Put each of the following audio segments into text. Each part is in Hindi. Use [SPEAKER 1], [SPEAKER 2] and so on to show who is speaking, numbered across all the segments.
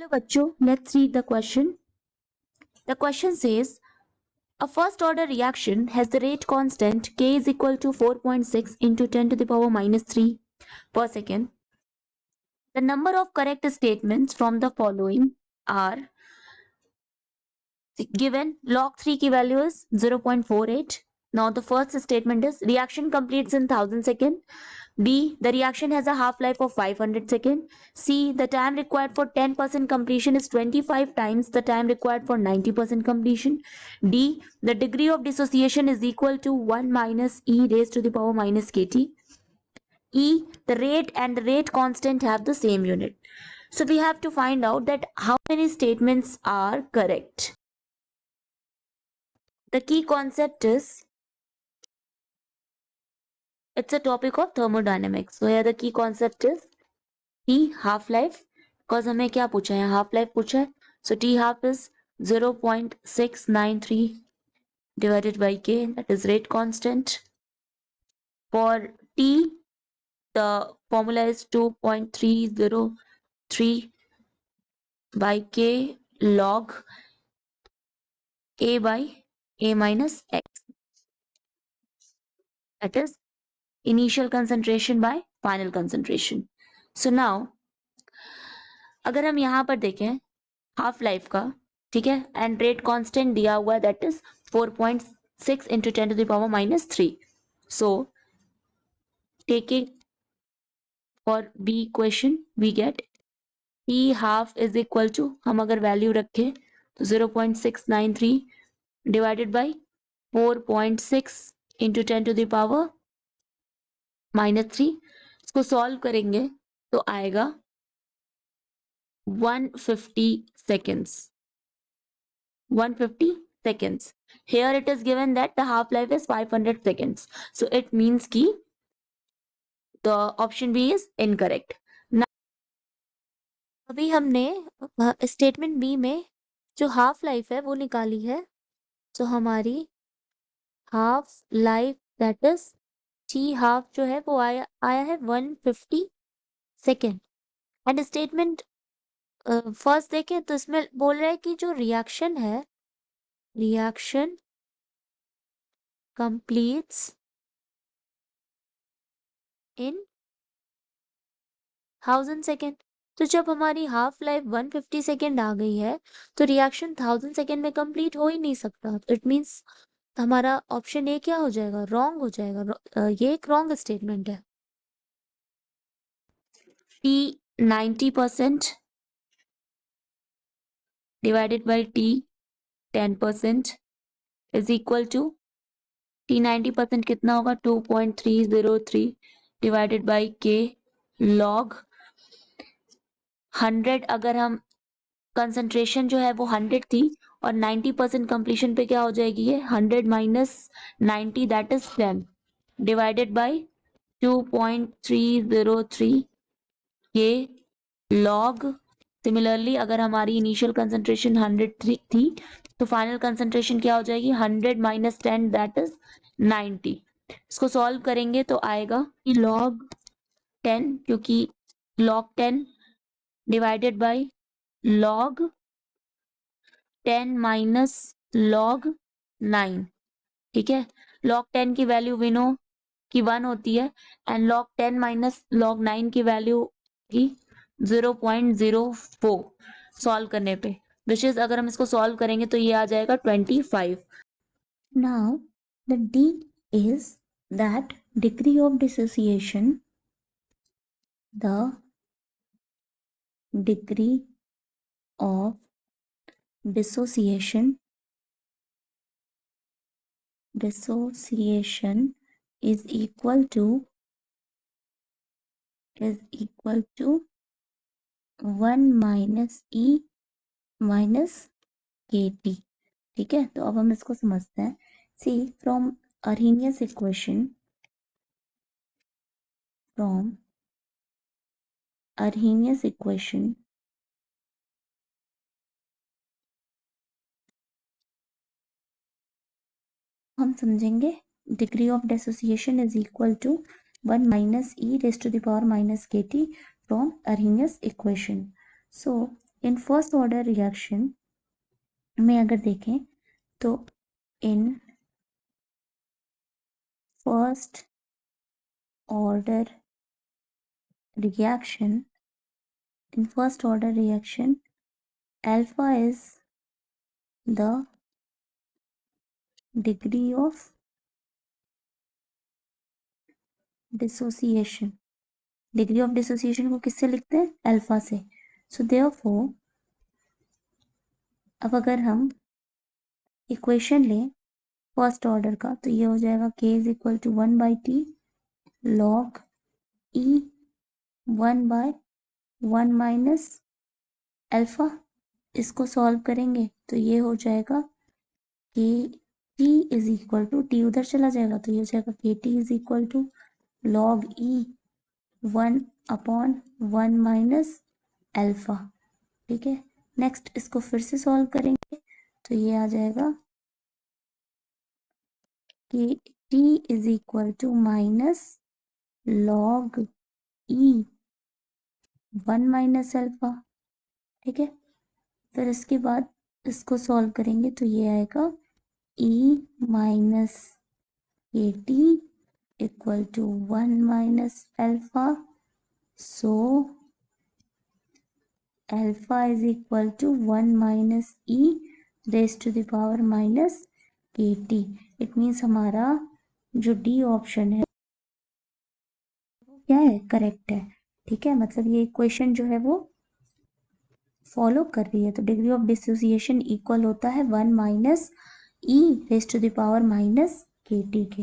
[SPEAKER 1] Hello बच्चों, let's read the question. The question says, a first order reaction has the rate constant K is equal to 4.6 into 10 to the power minus 3 per second. The number of correct statements from the following are given. Log 3 की value is 0.48. Now the first statement is reaction completes in 1000 seconds. B, the reaction has a half-life of 500 seconds. C, the time required for 10% completion is 25 times the time required for 90% completion. D, the degree of dissociation is equal to 1 minus e raised to the power minus kt. E, the rate and the rate constant have the same unit. So we have to find out that how many statements are correct. The key concept is, it's a topic of thermodynamics. So here the key concept is T half life, because हमें क्या पूछा है, half life पूछा है. So T half is 0.693 divided by K, that is rate constant. For T, the formula is 2.303 by K log A by A minus X. That is initial concentration by final concentration. So now अगर हम यहाँ पर देखें हाफ लाइफ का, ठीक है, एंड रेट कांस्टेंट दिया हुआ है that is 4.6 into 10 to the power minus 3. So taking for B equation we get T half is equal to, हम अगर वैल्यू रखें तो 0.693 divided by 4.6 into 10 to the power minus 3. इसको सॉल्व करेंगे तो आएगा 150 seconds. 150 seconds. Here it is given that the half life is 500 seconds. So it means ki the option B is incorrect. Now अभी हमने स्टेटमेंट बी में जो हाफ लाइफ है वो निकाली है. तो हमारी half life that is T half जो है वो आया है 150 सेकेंड. एंड स्टेटमेंट फर्स्ट देखें तो इसमें बोल रहा है कि जो रिएक्शन है, रिएक्शन completes in 1000 सेकेंड. तो जब हमारी हाफ लाइफ 150 सेकेंड आ गई है तो रिएक्शन 1000 सेकेंड में कंप्लीट हो ही नहीं सकता. तो इट मींस हमारा ऑप्शन ए क्या हो जाएगा, रॉन्ग हो जाएगा. ये एक रॉन्ग स्टेटमेंट है. T 90% divided by T 10% is equal to T 90% कितना होगा 2.303 डिवाइडेड बाई के लॉग 100. अगर हम कंसंट्रेशन जो है वो 100 थी और 90% कंप्लीशन पे क्या हो जाएगी ये 100 minus 90 that is 10 divided by 2.303 के लॉग. सिमिलरली अगर हमारी इनिशियल कंसंट्रेशन 100 थी तो फाइनल कंसंट्रेशन क्या हो जाएगी 100 माइनस 10 दैट इज 90. इसको सॉल्व करेंगे तो आएगा कि लॉग 10, क्योंकि log 10 divided by log 10 minus log 9. ठीक है, log 10 की वैल्यू वी नो कि 1 होती है एंड log 10 माइनस log 9 की वैल्यू की 0.04 सॉल्व करने पे, विच इज अगर हम इसको सॉल्व करेंगे तो ये आ जाएगा 25. Now the D is that degree of dissociation, the degree of dissociation is equal to 1 minus e minus kt. ठीक है, तो अब हम इसको समझते हैं. See, from Arrhenius equation हम समझेंगे degree of dissociation is equal to 1 minus E raise to the power minus के T from Arrhenius equation. So in first order reaction में अगर देखें तो in first order reaction in first order reaction, alpha is the degree of dissociation. Degree of dissociation को किससे लिखते हैं? अल्फा से. सो देयरफॉर अब अगर हम इक्वेशन लें फर्स्ट ऑर्डर का तो ये हो जाएगा k is equal to 1/t log e 1/1 minus alpha. इसको सॉल्व करेंगे तो ये हो जाएगा K T is equal to T उधर चला जाएगा तो ये हो जाएगा K T is equal to log E 1/1 minus alpha. ठीक है. नेक्स्ट इसको फिर से सॉल्व करेंगे तो ये आ जाएगा K T is equal to minus log E 1 minus alpha. ठीक है. फिर इसके बाद इसको सॉल्व करेंगे तो ये आएगा ई माइनस के T equal to 1 minus alpha. So alpha is equal to 1 minus E raise to the power minus के टी. इट मीन्स हमारा जो डी ऑप्शन है वो क्या है? करेक्ट है. ठीक है. मतलब ये इक्वेशन जो है वो फॉलो कर रही है. तो डिग्री ऑफ डिसोसिएशन इक्वल होता है 1 minus E raise to the power minus के टी के.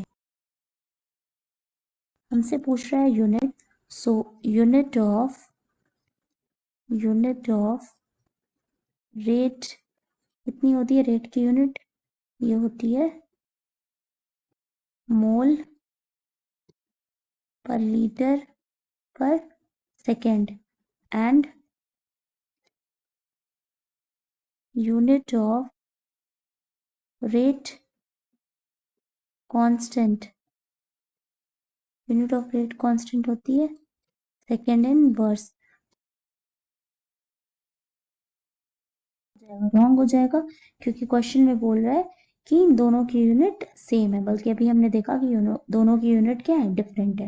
[SPEAKER 1] हमसे पूछ रहा है unit. So unit of rate कितनी होती है? रेट की यूनिट ये होती है मोल पर लीटर पर second. And unit of rate constant होती है सेकेंड इन वर्स. रॉन्ग हो जाएगा क्योंकि क्वेश्चन में बोल रहा है कि दोनों की यूनिट सेम है, बल्कि अभी हमने देखा कि दोनों की यूनिट क्या है? डिफरेंट है.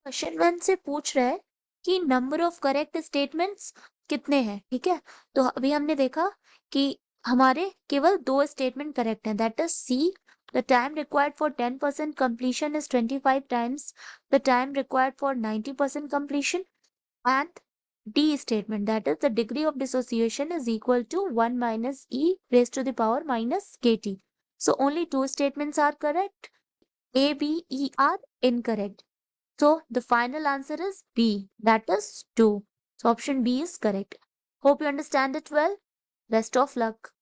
[SPEAKER 1] क्वेश्चन 1 से पूछ रहा है कि नंबर ऑफ करेक्ट स्टेटमेंट्स कितने हैं. ठीक है. तो अभी हमने देखा कि हमारे केवल 2 स्टेटमेंट करेक्ट हैं. That is see the time required for 10% completion is 25 times the time required for 90% completion, and D statement, that is the degree of dissociation is equal to 1 minus e raised to the power minus kt. So only 2 statements are correct. A, B, E are incorrect. So the final answer is B, that is 2. So option B is correct. Hope you understand it well. Best of luck.